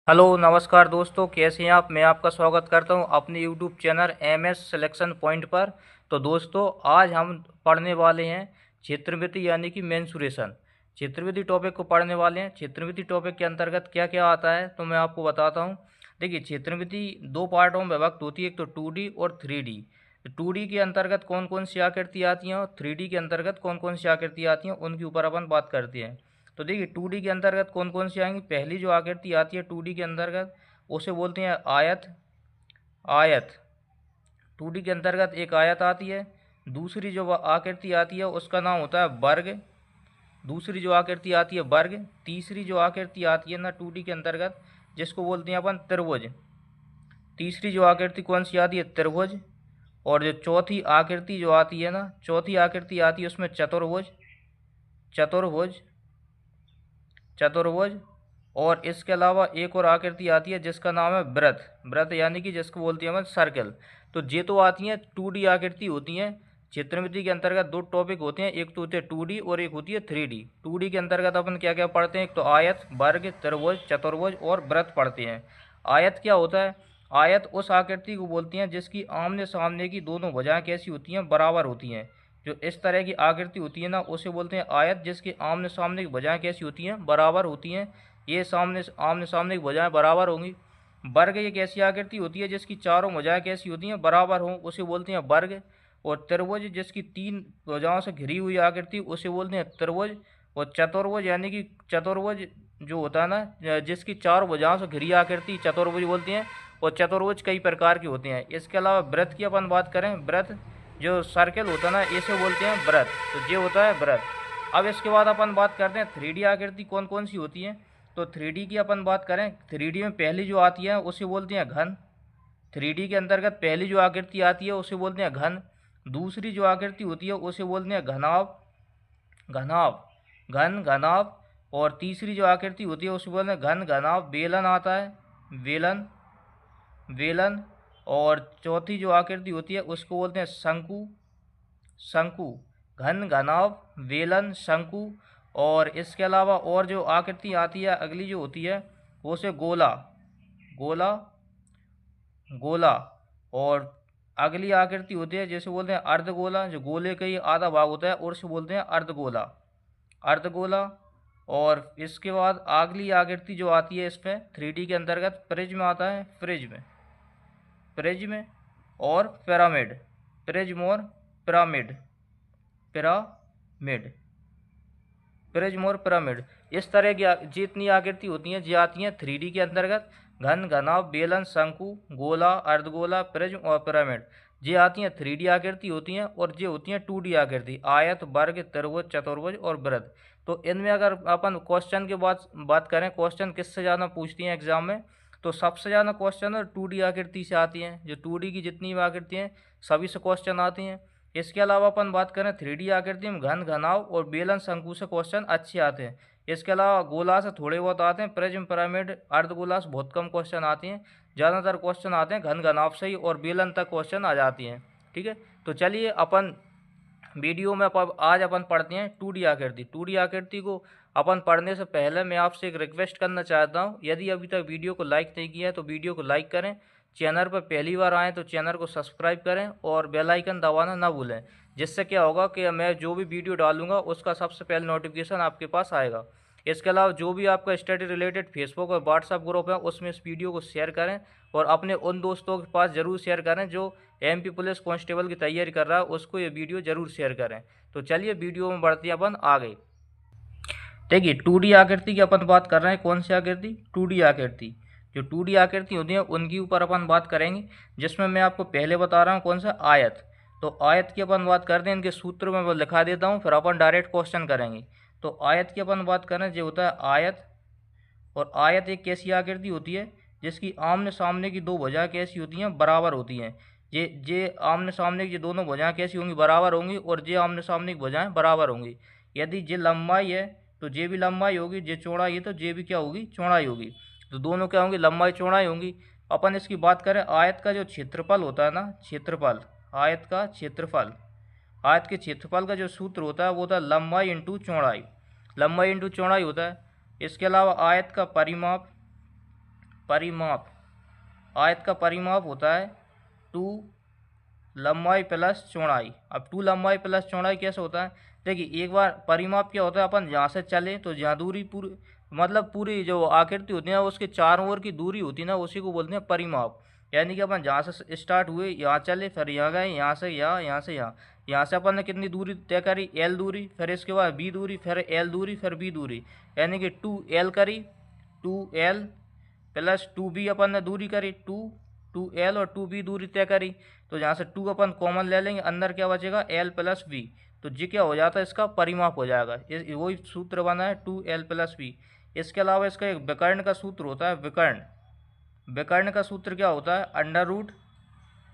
Hello नमस्कार दोस्तों, कैसे हैं आप। मैं आपका स्वागत करता हूं अपने YouTube channel MS selection point पर। तो दोस्तों, आज हम पढ़ने वाले हैं क्षेत्रविधि यानी कि मेंसुरेशन। क्षेत्रविधि टॉपिक को पढ़ने वाले हैं। क्षेत्रविधि टॉपिक के अंतर्गत क्या क्या आता है तो मैं आपको बताता हूं। देखिए, क्षेत्रविधि दो पार्टों में विभक्त होती है, एक तो 2D और 3D। 2D के अंतर्गत कौन कौन सी आकृति आती हैं और 3D के अंतर्गत कौन कौन सी आकृति आती हैं, उनके ऊपर अपन बात करते हैं। तो देखिए, 2D के अंतर्गत कौन कौन सी आएंगी। पहली जो आकृति आती है 2D के अंतर्गत, उसे बोलते हैं आयत। आयत 2D के अंतर्गत एक आयत आती है। दूसरी जो आकृति आती है उसका नाम होता है वर्ग। दूसरी जो आकृति आती है वर्ग। तीसरी जो आकृति आती है ना 2D के अंतर्गत, जिसको बोलते हैं अपन त्रिभुज। तीसरी जो आकृति कौन सी आती है, त्रिभुज। और जो चौथी आकृति जो आती है ना, चौथी आकृति आती है उसमें चतुर्भुज। चतुर्भुज चतुर्भुज और इसके अलावा एक और आकृति आती है जिसका नाम है वृत्त। वृत्त यानी कि जिसको बोलते हैं अपन सर्कल। तो ये तो आती हैं 2D आकृति होती हैं। क्षेत्रमिति के अंतर्गत दो टॉपिक होते हैं, एक तो होते हैं 2D और एक होती है 3D। 2D के अंतर्गत अपन क्या क्या पढ़ते हैं, एक तो आयत, वर्ग, त्रिभुज, चतुर्भुज और वृत्त पढ़ते हैं। आयत क्या होता है। आयत उस आकृति को बोलती हैं जिसकी आमने सामने की दोनों भुजाएं कैसी होती हैं, बराबर होती हैं। जो इस तरह की आकृति होती है ना, उसे बोलते हैं आयत, जिसके आमने सामने की भुजाएं कैसी होती हैं, बराबर होती हैं। ये आमने सामने की भुजाएं बराबर होंगी। वर्ग एक ऐसी आकृति होती है जिसकी चारों भुजाएं कैसी होती हैं, बराबर हों, उसे बोलते हैं वर्ग। और त्रिभुज जिसकी तीन भुजाओं से घिरी हुई आकृति, उसे बोलते हैं त्रिभुज। और चतुर्भुज यानी कि चतुर्भुज जो होता है ना, जिसकी चार भुजाओं से घिरी आकृति, चतुर्भुज बोलते हैं। और चतुर्भुज कई प्रकार के होते हैं। इसके अलावा वृत्त की अपन बात करें, वृत्त जो सर्कल होता है ना, इसे बोलते हैं वृत्त। तो ये होता है वृत्त। अब इसके बाद अपन बात करते हैं 3D आकृति कौन कौन सी होती है। तो 3D की अपन बात करें, 3D में पहली जो आती है उसे बोलते हैं घन। 3D के अंतर्गत पहली जो आकृति आती है उसे बोलते हैं घन। दूसरी जो आकृति होती है उसे बोलते हैं घनाभ। घनाभ घन घनाभ। और तीसरी जो आकृति होती है उसे बोलते हैं घन घनाभ। बेलन आता है, बेलन बेलन। और चौथी जो आकृति होती है उसको बोलते हैं शंकु। शंकु घन घनाभ बेलन शंकु। और इसके अलावा और जो आकृति आती है अगली जो होती है वो से गोला। गोला गोला। और अगली आकृति होती है जैसे बोलते हैं अर्धगोला, जो गोले का ही आधा भाग होता है, और उसे बोलते हैं अर्धगोला। अर्धगोला। और इसके बाद अगली आकृति जो आती है इसमें 3D के अंतर्गत प्रिज्म आता है। प्रिज्म प्रिज्म और पिरामिड। प्रिज्म और पिरामिड। पिरामिड प्रिज्म और पिरामिड। इस तरह की जितनी आकृति होती हैं ये आती हैं 3D के अंतर्गत। घन घनाभ बेलन शंकु गोला अर्धगोला प्रिज्म और पिरामिड, ये आती हैं 3D आकृति होती हैं। और ये होती हैं 2D आकृति, आयत, वर्ग, त्रिभुज, चतुर्भुज और वृत्त। तो इनमें अगर अपन क्वेश्चन के बात करें, क्वेश्चन किससे ज़्यादा पूछती हैं एग्जाम में, तो सबसे ज़्यादा क्वेश्चन 2D आकृति से आती हैं। जो 2D की जितनी भी आकृति हैं सभी से क्वेश्चन आती हैं। इसके अलावा अपन बात करें 3D आकृति में घन घनाव और बेलन शंकु से क्वेश्चन अच्छे आते हैं। इसके अलावा गोला से थोड़े बहुत आते हैं, प्रिज्म पिरामिड अर्धगोला से बहुत कम क्वेश्चन आते हैं। ज़्यादातर क्वेश्चन आते हैं घन घनाव से ही और बेलन तक क्वेश्चन आ जाती हैं। ठीक है, तो चलिए अपन वीडियो में आज अपन पढ़ते हैं 2D आकृति। 2D आकृति को अपन पढ़ने से पहले मैं आपसे एक रिक्वेस्ट करना चाहता हूं, यदि अभी तक वीडियो को लाइक नहीं किया है तो वीडियो को लाइक करें। चैनल पर पहली बार आएँ तो चैनल को सब्सक्राइब करें और बेल आइकन दबाना ना भूलें। जिससे क्या होगा कि मैं जो भी वीडियो डालूंगा उसका सबसे पहले नोटिफिकेशन आपके पास आएगा। इसके अलावा जो भी आपका स्टडी रिलेटेड फेसबुक और व्हाट्सएप ग्रुप है उसमें इस वीडियो को शेयर करें। और अपने उन दोस्तों के पास ज़रूर शेयर करें जो MP पुलिस कांस्टेबल की तैयारी कर रहा है, उसको ये वीडियो ज़रूर शेयर करें। तो चलिए वीडियो में बढ़ते हैं अपन आगे। देखिए, 2D आकृति की अपन बात कर रहे हैं। कौन सी आकृति, 2D आकृति। जो 2D आकृति होती है उनके ऊपर अपन बात करेंगे, जिसमें मैं आपको पहले बता रहा हूँ कौन सा, आयत। तो आयत की अपन बात करते हैं, इनके सूत्र में लिखा देता हूँ, फिर अपन डायरेक्ट क्वेश्चन करेंगे। तो आयत की अपन बात करें, जो होता है आयत। और आयत एक कैसी आकृति होती है जिसकी आमने सामने की दो भुजाएं कैसी होती हैं, बराबर होती हैं। ये आमने सामने की दोनों भुजाएं कैसी होंगी, बराबर होंगी। और ये आमने सामने की भुजाएं बराबर होंगी। यदि ये लंबाई है तो ये भी लंबाई होगी, ये चौड़ाई है तो ये भी क्या होगी, चौड़ाई होगी। तो दोनों क्या होंगी, लंबाई चौड़ाई होंगी। अपन इसकी बात करें, आयत का जो क्षेत्रफल होता है ना, क्षेत्रफल, आयत का क्षेत्रफल, आयत के क्षेत्रफल का जो सूत्र होता है वो होता है लंबाई इंटू चौड़ाई। लंबाई इंटू चौड़ाई होता है। इसके अलावा आयत का परिमाप, परिमाप, आयत का परिमाप होता है 2 लंबाई प्लस चौड़ाई। अब 2 लंबाई प्लस चौड़ाई कैसे होता है? देखिए, एक बार परिमाप क्या होता है, अपन जहाँ से चले तो जहाँ दूरी पूरी, मतलब पूरी जो आकृति होती है उसके चारों ओर की दूरी होती है ना, उसी को बोलते हैं परिमाप। यानी कि अपन जहाँ से स्टार्ट हुए, यहाँ चले, फिर यहाँ गए, यहाँ से यहाँ, यहाँ से यहाँ, यहाँ से अपन ने कितनी दूरी तय करी, एल दूरी, फिर इसके बाद बी दूरी, फिर एल दूरी, फिर बी दूरी, यानी कि 2L करी, 2L प्लस 2B अपन ने दूरी करी, 2L और 2B दूरी तय करी। तो यहाँ से 2 अपन कॉमन ले लेंगे, अंदर क्या बचेगा, L प्लस B। तो जी क्या हो जाता है, इसका परिमाप हो जाएगा। वही सूत्र बना है 2L प्लस B। इसके अलावा इसका एक विकर्ण का सूत्र होता है, विकर्ण का सूत्र क्या होता है,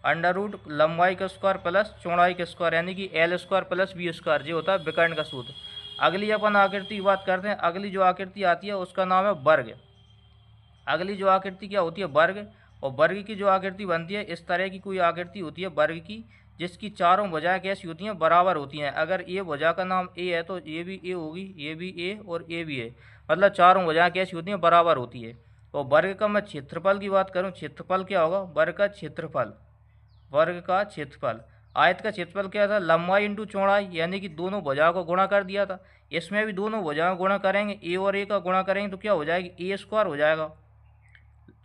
अंडर रूट लंबाई का स्क्वायर प्लस चौड़ाई का स्क्वायर, यानी कि L square plus B square, ये होता है विकर्ण का सूत्र। अगली अपन आकृति की बात करते हैं। अगली जो आकृति आती है उसका नाम है वर्ग। अगली जो आकृति क्या होती है, वर्ग। और वर्ग की जो आकृति बनती है, इस तरह की कोई आकृति होती है वर्ग की, जिसकी चारों भुजाएं कैसी होती हैं, बराबर होती हैं। अगर ए भुजा का नाम ए है तो ये भी ए होगी, ये भी ए और ये भी ए, मतलब चारों भुजाएं कैसी होती हैं, बराबर होती है। और वर्ग का मैं क्षेत्रफल की बात करूं, क्षेत्रफल क्या होगा, वर्ग का क्षेत्रफल, वर्ग का क्षेत्रफल। आयत का क्षेत्रफल क्या था, लंबाई इंटू चौड़ाई, यानी कि दोनों भुजाओं को गुणा कर दिया था। इसमें भी दोनों भुजाओं गुणा करेंगे, ए और ए का गुणा करेंगे तो क्या हो जाएगी, ए स्क्वायर हो जाएगा।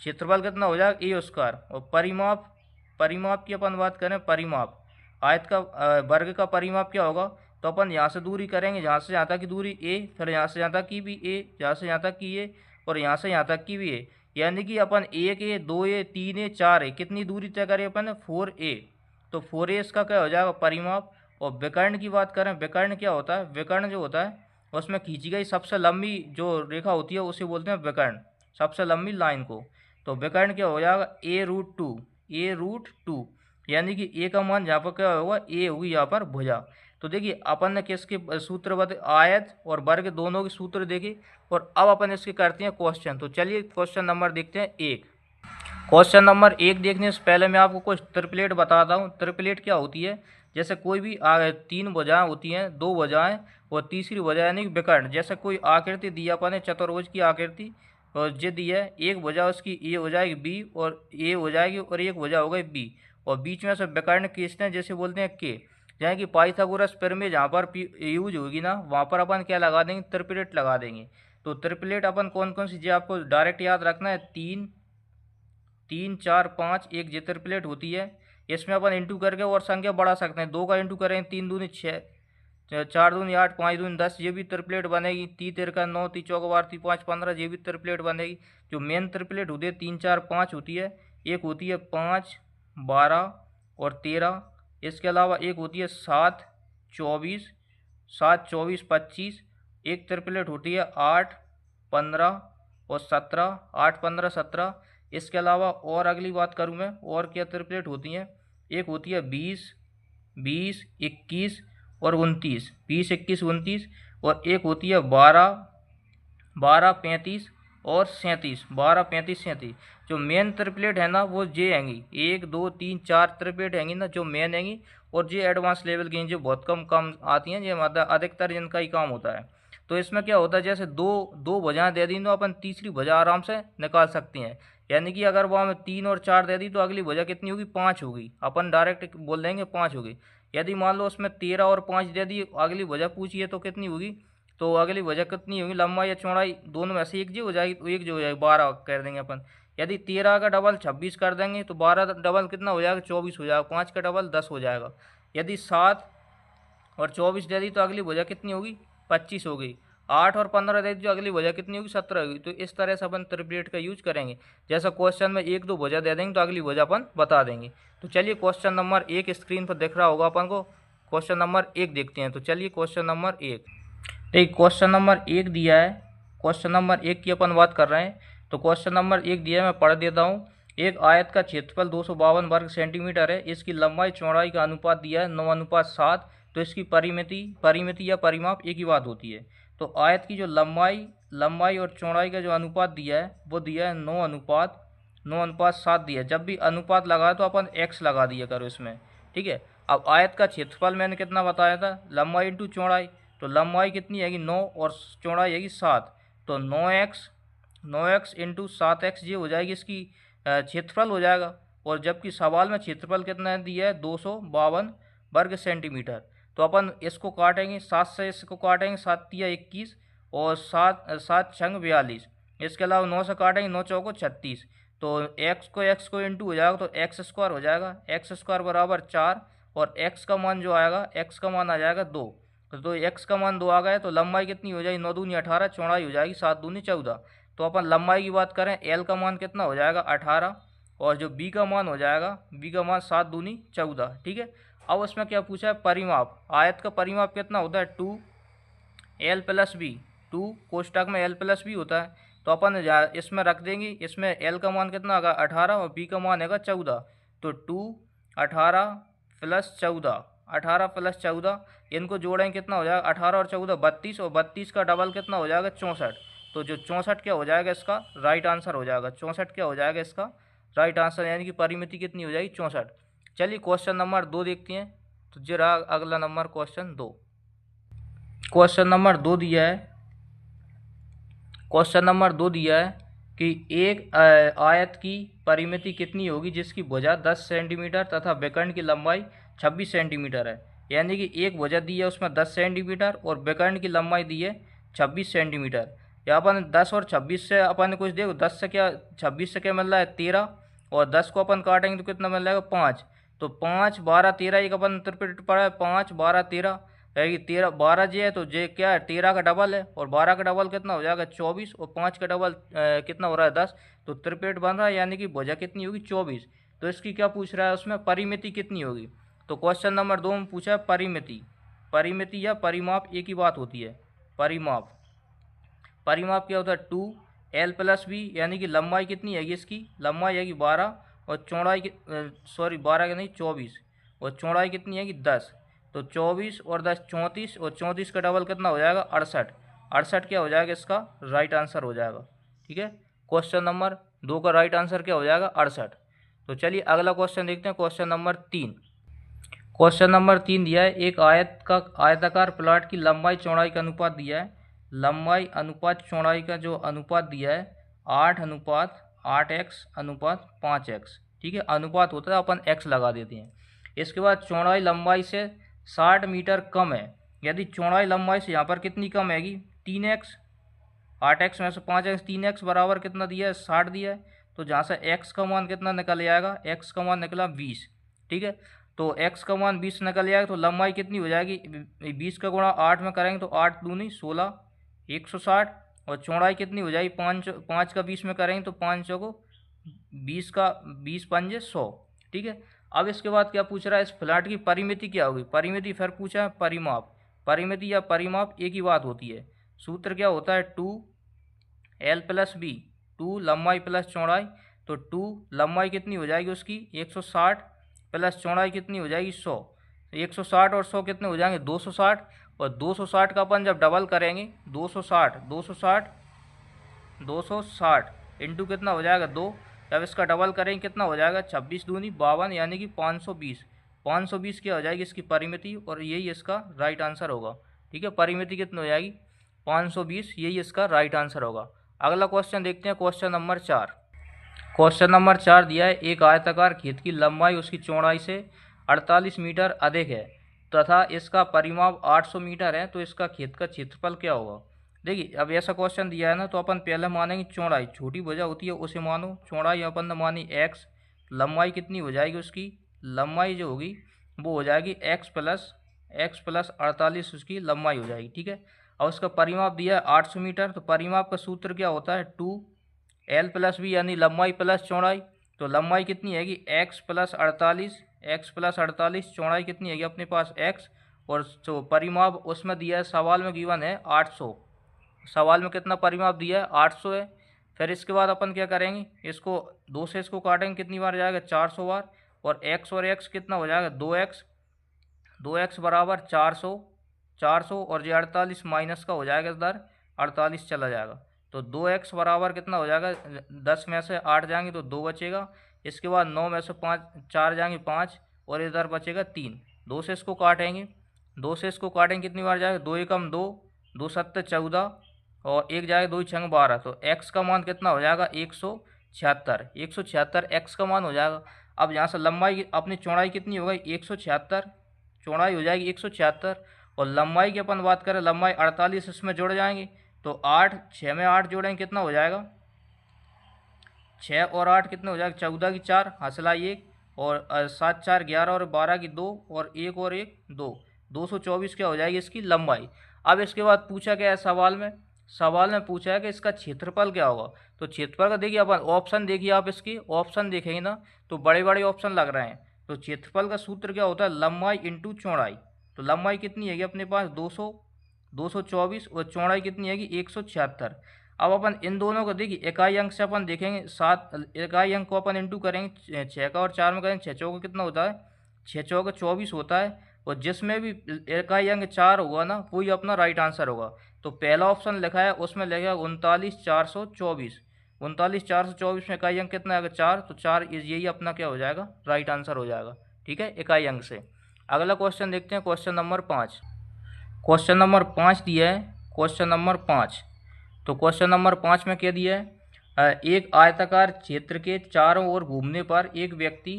क्षेत्रफल कितना हो जाएगा, ए स्क्वायर। और परिमाप की अपन बात करें, परिमाप आयत का वर्ग का परिमाप क्या होगा, तो अपन यहाँ से दूरी करेंगे, जहाँ से यहाँ तक की दूरी ए, फिर यहाँ से यहाँ तक की भी ए, जहाँ से यहाँ तक की ए, और यहाँ से यहाँ तक की भी ए, यानी कि अपन 1A 2A 3A 4A कितनी दूरी तय करें अपन, 4A। तो 4A इसका क्या हो जाएगा, परिमाप। और विकर्ण की बात करें, विकर्ण क्या होता है, विकर्ण जो होता है उसमें खींची गई सबसे लंबी जो रेखा होती है उसे बोलते हैं विकर्ण, सबसे लंबी लाइन को। तो विकर्ण क्या हो जाएगा, A√2, यानी कि ए का मान यहाँ पर क्या होगा, ए होगी यहाँ पर भुजा। तो देखिए, अपन ने किसके सूत्र बताए, आयत और वर्ग दोनों के सूत्र देखे। और अब अपन इसके करते हैं क्वेश्चन। तो चलिए क्वेश्चन नंबर देखते हैं 1। क्वेश्चन नंबर 1 देखने से पहले मैं आपको कुछ त्रिप्लेट बताता हूँ। त्रिप्लेट क्या होती है, जैसे कोई भी 3 भुजाएं होती हैं, 2 भुजाएं और तीसरी भुजा यानी कि विकर्ण। जैसे कोई आकृति दी अपन ने, चतुर्भुज की आकृति, और जे दी है, एक भुजा उसकी ए हो जाएगी बी, और ए हो जाएगी, और एक भुजा हो गई बी, और बीच में से विकर्ण खींचते हैं, जैसे बोलते हैं के। जहाँ की पाइथागोरस पिरामिड जहाँ पर यूज होगी ना, वहाँ पर अपन क्या लगा देंगे, त्रिप्लेट लगा देंगे। तो त्रिप्लेट अपन कौन कौन सी, जो आपको डायरेक्ट याद रखना है, 3 4 5 एक जे त्रिप्लेट होती है। इसमें अपन इंटू करके और संख्या बढ़ा सकते हैं, 2 का इंटू करें 3 दूनी 6, 4 दूनी 8, 5 दूनी 10, ये भी त्रिप्लेट बनेगी। 3 तिरका 9, 3 चौका 12, 3 5 15, ये भी त्रिप्लेट बनेगी। जो मेन त्रिप्लेट होती है 3 4 5 होती है। एक होती है 5 12 और 13। इसके अलावा एक होती है 7 24, 25। एक त्रिप्लेट होती है 8 15 और 17, 8 15 17। इसके अलावा और अगली बात करूँ मैं, और क्या त्रिप्लेट होती हैं, एक होती है 20 21 और 29, 20 21 29। और एक होती है 12 35 और 37, 12 35 37। जो मेन त्रिप्लेट है ना वो जे हैंगी, 1 2 3 4 त्रिप्लेट हैंगी ना जो मेन हैंगी। और ये एडवांस लेवल की जो बहुत कम आती हैं, ये मतलब अधिकतर जिनका ही काम होता है। तो इसमें क्या होता है, जैसे दो भुजाएं दे दी तो अपन तीसरी भुजा आराम से निकाल सकते हैं। यानी कि अगर वो हमें 3 और 4 दे दी तो अगली भुजा कितनी होगी, 5 होगी। अपन डायरेक्ट बोल देंगे 5 होगी। यदि मान लो उसमें 13 और 5 दे दी, अगली भुजा पूछिए तो कितनी होगी, तो अगली वजह कितनी होगी, लंबाई या चौड़ाई दोनों में से एक जो हो जाएगी, तो एक जो हो जाएगी 12 कर देंगे अपन। यदि 13 का डबल 26 कर देंगे तो 12 डबल कितना हो जाएगा, 24 हो जाएगा। 5 का डबल 10 हो जाएगा। यदि 7 और 24 दे दी तो अगली वजह कितनी होगी, 25 हो गई। 8 और 15 दे दी तो अगली वजह कितनी होगी, 17 होगी। तो इस तरह से अपन त्रिप्लेट का यूज करेंगे। जैसा क्वेश्चन में 1 2 वजह दे देंगे तो अगली वजह अपन बता देंगे। तो चलिए क्वेश्चन नंबर 1 स्क्रीन पर दिख रहा होगा अपन को। क्वेश्चन नंबर 1 देखते हैं। तो चलिए क्वेश्चन नंबर 1 देखिए, क्वेश्चन नंबर 1 दिया है। क्वेश्चन नंबर 1 की अपन बात कर रहे हैं। तो क्वेश्चन नंबर 1 दिया है, मैं पढ़ देता हूँ। एक आयत का क्षेत्रफल 252 वर्ग सेंटीमीटर है। इसकी लंबाई चौड़ाई का अनुपात दिया है 9:7। तो इसकी परिमिति या परिमाप एक ही बात होती है। तो आयत की जो लंबाई और चौड़ाई का जो अनुपात दिया है वो दिया है 9:7 दिया है। जब भी अनुपात लगाए तो अपन x लगा दिया करो इसमें, ठीक है। अब आयत का क्षेत्रफल मैंने कितना बताया था, लंबाई इंटू चौड़ाई। तो लंबाई कितनी हैगी 9 और चौड़ाई हैगी 7। तो 9x 9x इंटू 7x ये हो जाएगी इसकी क्षेत्रफल हो जाएगा। और जबकि सवाल में क्षेत्रफल कितना दिया है 252 वर्ग सेंटीमीटर। तो अपन इसको काटेंगे, 7 से इसको काटेंगे, 7 तिया 21 और 7 छंग 42। इसके अलावा 9 से काटेंगे, 9 चौको 36। तो x को इंटू हो जाएगा तो एक्स स्क्वायर हो जाएगा, एक्स स्क्वायर बराबर 4। और x का मान जो आएगा, x का मान आ जाएगा 2। तो x का मान 2 आ गया, तो लंबाई कितनी हो जाएगी 9 दूनी 18, चौड़ाई हो जाएगी 7 दूनी 14। तो अपन लंबाई की बात करें, l का मान कितना हो जाएगा 18 और जो b का मान हो जाएगा, b का मान 7 दूनी 14। ठीक है। अब उसमें क्या पूछा है, परिमाप। आयत का परिमाप कितना होता है 2l प्लस बी। 2 कोष्टक में l प्लस बी होता है, तो अपन इसमें रख देंगे। इसमें l का मान कितना होगा 18 और b का मान है 14। तो 2 18 प्लस 14, 18 प्लस 14 इनको जोड़ेंगे कितना हो जाएगा 18 और 14 32, और 32 का डबल कितना हो जाएगा 64। तो जो 64 क्या हो जाएगा इसका राइट आंसर हो जाएगा। 64 क्या हो जाएगा इसका राइट आंसर, यानी कि परिमिति कितनी हो जाएगी 64। चलिए क्वेश्चन नंबर 2 देखते हैं। तो जो रहा अगला नंबर क्वेश्चन 2। क्वेश्चन नंबर 2 दिया है, क्वेश्चन नंबर 2 दिया है कि एक आयत की परिमिति कितनी होगी जिसकी भुजा 10 सेंटीमीटर तथा विकर्ण की लंबाई 26 सेंटीमीटर है। यानी कि एक भुजा दी है उसमें 10 सेंटीमीटर और विकर्ण की लंबाई दी है 26 सेंटीमीटर। यहाँ अपन 10 और 26 से अपन कुछ देखो, 10 से क्या 26 से क्या मिल रहा है 13, और 10 को अपन काटेंगे तो कितना मिल जाएगा 5। तो 5 12 13 एक अपन त्रिपिट पड़ा है, 5 12 13 रहेगी 13। 12 जे है तो जे क्या है 13 का डबल है, और 12 का डबल कितना हो जाएगा 24, और 5 का डबल कितना हो रहा है 10। तो त्रिपेट बन रहा है, यानी कि भुजा कितनी होगी 24। तो इसकी क्या पूछ रहा है उसमें, परिमिति कितनी होगी। तो क्वेश्चन नंबर 2 में पूछा है परिमिति। परिमिति या परिमाप एक ही बात होती है। परिमाप, परिमाप क्या होता है 2l प्लस बी, यानी कि लंबाई कितनी है इसकी, लंबाई है 12 और चौड़ाई 12 के नहीं 24, और चौड़ाई कितनी है 10। तो 24 और 10 34, और 34 का डबल कितना हो जाएगा 68। 68 क्या हो जाएगा इसका राइट आंसर हो जाएगा। ठीक है। क्वेश्चन नंबर 2 का राइट आंसर क्या हो जाएगा 68। तो चलिए अगला क्वेश्चन देखते हैं, क्वेश्चन नंबर 3। क्वेश्चन नंबर 3 दिया है, एक आयताकार प्लॉट की लंबाई चौड़ाई का अनुपात दिया है। लंबाई अनुपात चौड़ाई का जो अनुपात दिया है 8:8x अनुपात 5x। ठीक है, अनुपात होता है अपन x लगा देते हैं। इसके बाद चौड़ाई लंबाई से 60 मीटर कम है। यदि चौड़ाई लंबाई से यहाँ पर कितनी कम हैगी 3x, 8x में से 5x, 3x बराबर कितना दिया है 60 दिया है। तो जहाँ से x का मान कितना निकल जाएगा, x का मान निकला 20। ठीक है, तो x का मान 20 निकल जाएगा, तो लंबाई कितनी हो जाएगी 20 का गुणा 8 में करेंगे तो 8 दूनी 16, 160। और चौड़ाई कितनी हो जाएगी 5 का 20 में करेंगे तो 5 चौको 20 का 20 पंजे 100। ठीक है। अब इसके बाद क्या पूछ रहा है, इस फ्लैट की परिमिति क्या होगी। परिमिति फिर पूछा है परिमाप। परिमिति या परिमाप एक ही बात होती है। सूत्र क्या होता है 2l प्लस बी, 2 लंबाई प्लस चौड़ाई। तो 2 लंबाई कितनी हो जाएगी उसकी 160 प्लस चौड़ाई कितनी हो जाएगी 100। 160 और 100 कितने हो जाएंगे 260, और 260 का अपन जब डबल करेंगे 260 इंटू कितना हो जाएगा 2। जब इसका डबल करेंगे कितना हो जाएगा 26 दूनी 52, यानी कि 520। 520 क्या हो जाएगी इसकी परिमिति, और यही इसका राइट आंसर होगा। ठीक है, परिमिति कितनी हो जाएगी 520, यही इसका राइट आंसर होगा। अगला क्वेश्चन देखते हैं, क्वेश्चन नंबर 4। क्वेश्चन नंबर 4 दिया है, एक आयताकार खेत की लंबाई उसकी चौड़ाई से 48 मीटर अधिक है तथा इसका परिमाप 800 मीटर है, तो इसका खेत का क्षेत्रफल क्या होगा। देखिए अब ऐसा क्वेश्चन दिया है ना, तो अपन पहले मानेंगे चौड़ाई, छोटी भुजा होती है उसे मानो। चौड़ाई अपन ने मानी x, लंबाई कितनी हो जाएगी उसकी, लंबाई जो होगी वो हो जाएगी x प्लस 48 उसकी लंबाई हो जाएगी। ठीक है। और उसका परिमाप दिया है 800 मीटर। तो परिमाप का सूत्र क्या होता है 2l प्लस बी, यानी लंबाई प्लस चौड़ाई। तो लंबाई कितनी हैगी x प्लस 48, चौड़ाई कितनी हैगी अपने पास x, और जो परिमाप उसमें दिया है सवाल में गिवन है 800। सवाल में कितना परिमाप दिया है 800 है। फिर इसके बाद अपन क्या करेंगे, इसको 2 से इसको काटेंगे कितनी बार जाएगा 400 बार, और x कितना हो जाएगा 2x बराबर 400 और जो 48 माइनस का हो जाएगा इधर 48 चला जाएगा। तो 2x बराबर कितना हो जाएगा, 10 में से 8 जाएंगे तो 2 बचेगा। इसके बाद 9 में से 4 जाएंगे 5, और इधर बचेगा 3। 2 से इसको काटेंगे कितनी बार जाएगा 2 एकम 2, 2 सत्ते 14, और एक जाएगा 2 छंग 12, तो x का मान कितना हो जाएगा 176। 176 x का मान हो जाएगा। अब यहाँ से लंबाई अपनी चौड़ाई कितनी हो गई 176, चौड़ाई हो जाएगी 176, और लंबाई की अपन बात करें लंबाई 48 इसमें जुड़ जाएंगे, तो 8 6 में 8 जोड़ेंगे कितना हो जाएगा 6 और 8 कितने हो जाएगा 14 की 4 हासिला 1, और 7 4 11 और 12 की 2, और 1 और 1 2, 224 क्या हो जाएगी इसकी लंबाई। अब इसके बाद पूछा गया है सवाल में पूछा है कि इसका क्षेत्रफल क्या होगा। तो क्षेत्रफल का देखिए अपन ऑप्शन देखिए, आप इसकी ऑप्शन देखेंगे ना तो बड़े बड़े ऑप्शन लग रहे हैं। तो क्षेत्रफल का सूत्र क्या होता है लंबाई इंटू चौड़ाई। तो लंबाई कितनी है अपने पास 224, और चौड़ाई कितनी है 176। अब अपन इन दोनों को देखिए इकाई अंक से अपन देखेंगे, 7 इकाई अंक को अपन इंटू करेंगे 6 का और 4 में करेंगे 6 चौका कितना होता है 6 चौका 24 होता है, और जिसमें भी इकाई अंक 4 होगा ना वही अपना राइट आंसर होगा। तो पहला ऑप्शन लिखा है उसमें लिखा है 39,424, 39,424 में इकाई अंक कितना है 4, तो 4 यही अपना क्या हो जाएगा राइट आंसर हो जाएगा। ठीक है इकाई अंक से। अगला क्वेश्चन देखते हैं, क्वेश्चन नंबर 5। क्वेश्चन नंबर 5 दिया है, क्वेश्चन नंबर 5। तो क्वेश्चन नंबर 5 में क्या दिया है एक आयताकार क्षेत्र के चारों ओर घूमने पर एक व्यक्ति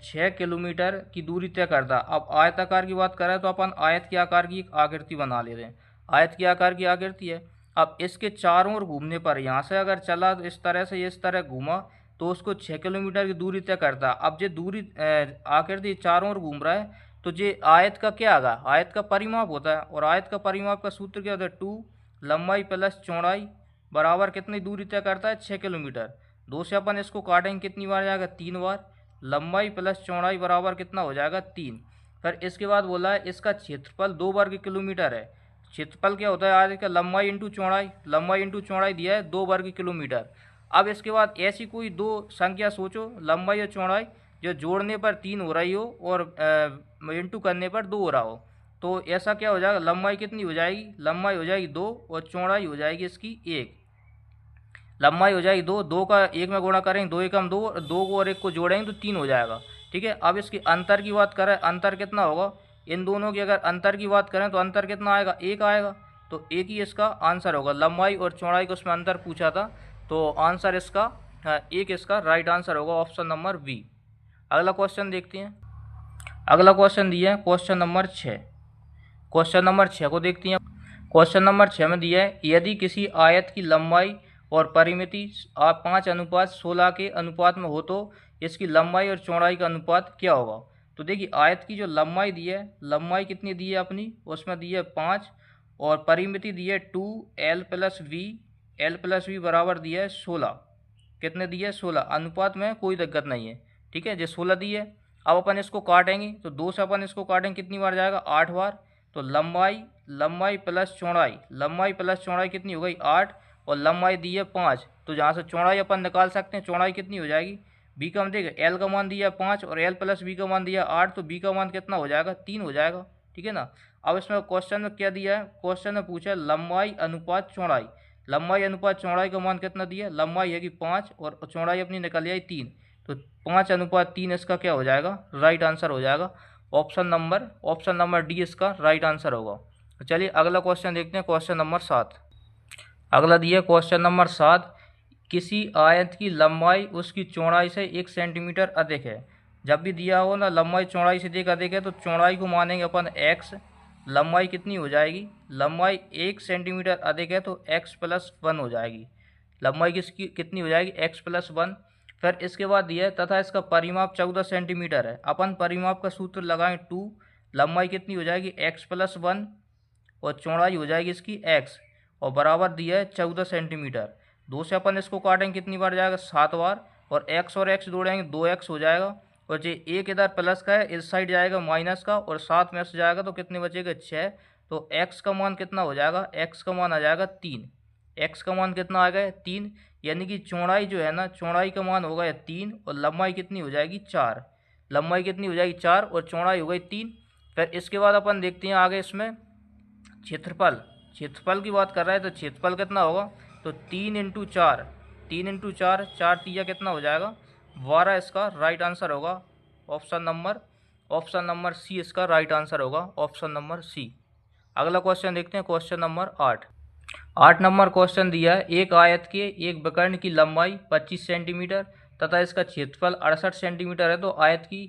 6 किलोमीटर की दूरी तय करता। अब आयताकार की बात करें तो अपन आयत के आकार की एक आकृति बना ले रहे हैं, आयत के आकार की आकृति है। अब इसके चारों ओर घूमने पर यहाँ से अगर चला तो इस तरह से इस तरह घूमा तो उसको 6 किलोमीटर की दूरी तय करता। अब जो दूरी आकृति चारों ओर घूम रहा है तो ये आयत का क्या आगा आयत का परिमाप होता है, और आयत का परिमाप का सूत्र क्या होता है 2 लंबाई प्लस चौड़ाई बराबर कितनी दूरी तय करता है 6 किलोमीटर। 2 से अपन इसको काटेंगे कितनी बार जाएगा 3 बार, लंबाई प्लस चौड़ाई बराबर कितना हो जाएगा 3। फिर इसके बाद बोला है इसका क्षेत्रफल 2 वर्ग किलोमीटर है। क्षेत्रफल क्या होता है आयत का लंबाई इंटू चौड़ाई, लंबाई इंटू चौड़ाई दिया है 2 वर्ग किलोमीटर। अब इसके बाद ऐसी कोई दो संख्या सोचो लंबाई और चौड़ाई जो जोड़ने पर 3 हो रही हो और इंटू करने पर 2 हो रहा हो। तो ऐसा क्या हो जाएगा लंबाई कितनी हो जाएगी, लंबाई हो जाएगी 2 और चौड़ाई हो जाएगी इसकी 1। लंबाई हो जाएगी 2, 2 का 1 में गुणा करेंगे 2 एकम 2, 2 को और 1 को जोड़ेंगे तो 3 हो जाएगा। ठीक है। अब इसकी अंतर की बात करें, अंतर कितना होगा इन दोनों की अगर अंतर की बात करें तो अंतर कितना आएगा 1 आएगा। तो 1 ही इसका आंसर होगा। लंबाई और चौड़ाई को उसमें अंतर पूछा था तो आंसर इसका 1 इसका राइट आंसर होगा, ऑप्शन नंबर बी। अगला क्वेश्चन देखते हैं। अगला क्वेश्चन दिया है क्वेश्चन नंबर 6। क्वेश्चन नंबर 6 को देखते हैं। क्वेश्चन नंबर 6 में दिया है यदि किसी आयत की लंबाई और परिमिति 5:16 के अनुपात में हो तो इसकी लंबाई और चौड़ाई का अनुपात क्या होगा। तो देखिए आयत की जो लंबाई दी है, लंबाई कितनी दी है अपनी उसमें दी है 5, और परिमिति दी है 2l+v, l+v बराबर दिया है 16। कितने दिए 16, अनुपात में कोई दिक्कत नहीं है। ठीक है जो 16 दी है। अब अपन इसको काटेंगे तो 2 से अपन इसको काटेंगे कितनी बार जाएगा 8 बार। तो लंबाई प्लस चौड़ाई, लंबाई प्लस चौड़ाई कितनी हो गई 8, और लंबाई दी है 5। तो जहाँ से चौड़ाई अपन निकाल सकते हैं, चौड़ाई कितनी हो जाएगी बी का देखिए एल का मान दिया है 5 और एल प्लस बी का मान दिया है 8, तो बी का मान कितना हो जाएगा 3 हो जाएगा। ठीक है ना। अब इसमें क्वेश्चन में क्या दिया है, क्वेश्चन में पूछा है लंबाई अनुपात चौड़ाई, लंबाई अनुपात चौड़ाई का मान कितना दिया, लंबाई है कि 5 और चौड़ाई अपनी निकल आई 3, तो 5:3 इसका क्या हो जाएगा राइट आंसर हो जाएगा। ऑप्शन नंबर डी इसका राइट आंसर होगा। तो चलिए अगला क्वेश्चन देखते हैं, क्वेश्चन नंबर 7। अगला दिया क्वेश्चन नंबर 7, किसी आयत की लंबाई उसकी चौड़ाई से 1 सेंटीमीटर अधिक है। जब भी दिया हो ना लंबाई चौड़ाई से अधिक है तो चौड़ाई को मानेंगे अपन x, लंबाई कितनी हो जाएगी, लंबाई 1 सेंटीमीटर अधिक है तो x+1 हो जाएगी। लंबाई किसकी कितनी हो जाएगी x+1। फिर इसके बाद दिया है तथा इसका परिमाप 14 सेंटीमीटर है। अपन परिमाप का सूत्र लगाएं 2, लंबाई कितनी हो जाएगी x+1 और चौड़ाई हो जाएगी इसकी x, और बराबर दिया है 14 सेंटीमीटर। 2 से अपन इसको काटेंगे कितनी बार जाएगा 7 बार, और x और x जोड़ेंगे 2x हो जाएगा, और जो एक इधर प्लस का है इस साइड जाएगा माइनस का, और 7 में से जाएगा तो कितने बचेगा 6। तो x का मान कितना हो जाएगा, x का मान आ जाएगा 3। x का मान कितना आ गया 3, यानी कि चौड़ाई जो है ना चौड़ाई का मान होगा 3 और लंबाई कितनी हो जाएगी 4। लंबाई कितनी हो जाएगी 4 और चौड़ाई हो गई 3। फिर इसके बाद अपन देखते हैं आगे इसमें क्षेत्रफल, क्षेत्रफल की बात कर रहा है तो क्षेत्रफल कितना होगा, तो 3 × 4, 3 × 4, 4 तिया कितना हो जाएगा 12 इसका राइट आंसर होगा। ऑप्शन नंबर सी इसका राइट आंसर होगा, ऑप्शन नंबर सी। अगला क्वेश्चन देखते हैं, क्वेश्चन नंबर 8। 8 नंबर क्वेश्चन दिया है, एक आयत के एक विकर्ण की लंबाई 25 सेंटीमीटर तथा इसका क्षेत्रफल 68 सेंटीमीटर है। तो आयत की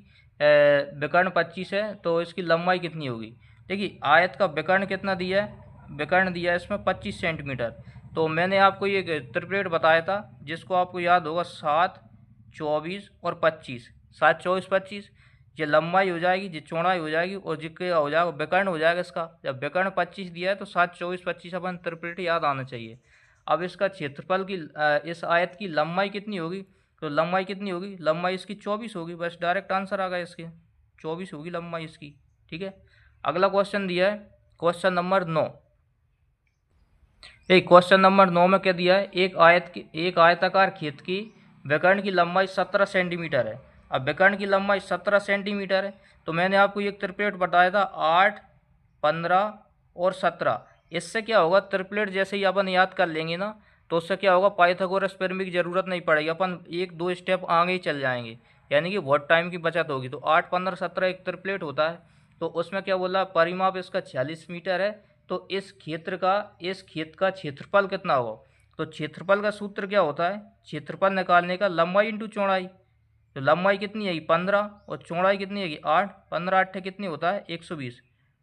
विकर्ण 25 है तो इसकी लंबाई कितनी होगी। देखिए आयत का विकर्ण कितना दिया है, विकर्ण दिया है इसमें 25 सेंटीमीटर। तो मैंने आपको ये त्रिप्लेट बताया था जिसको आपको याद होगा 7, 24 और 25। 7, 24, 25 ये लंबाई हो जाएगी, ये चौड़ाई हो जाएगी और जी क्या हो जाएगा, विकर्ण हो जाएगा इसका। जब विकर्ण 25 दिया है तो 7, 24, 25 अपन त्रिप्लेट याद आना चाहिए। अब इसका क्षेत्रफल की इस आयत की लंबाई कितनी होगी, तो लंबाई कितनी होगी, लंबाई इसकी 24 होगी। बस डायरेक्ट आंसर आ गया इसके, 24 होगी लंबाई इसकी। ठीक है, अगला क्वेश्चन दिया है क्वेश्चन नंबर 9। एक क्वेश्चन नंबर 9 में क्या दिया है, एक आयताकार खेत की विकर्ण की लंबाई 17 सेंटीमीटर है। अब विकर्ण की लंबाई 17 सेंटीमीटर है तो मैंने आपको एक त्रिप्लेट बताया था 8, 15 और 17। इससे क्या होगा, त्रिप्लेट जैसे ही अपन याद कर लेंगे ना तो उससे क्या होगा, पाइथागोरस थ्योरम की जरूरत नहीं पड़ेगी, अपन 1-2 स्टेप आगे ही चल जाएंगे, यानी कि बहुत टाइम की बचत होगी। तो 8, 15, 17 एक त्रिप्लेट होता है। तो उसमें क्या बोला, परिमाप इसका 46 मीटर है। तो इस खेत का क्षेत्रफल कितना होगा, तो क्षेत्रफल का सूत्र क्या होता है, क्षेत्रफल निकालने का लंबाई इंटू चौड़ाई। तो लंबाई कितनी है 15 और चौड़ाई कितनी है 8, 15 8 कितनी होता है 120,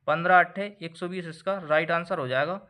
15 8 120 इसका राइट आंसर हो जाएगा।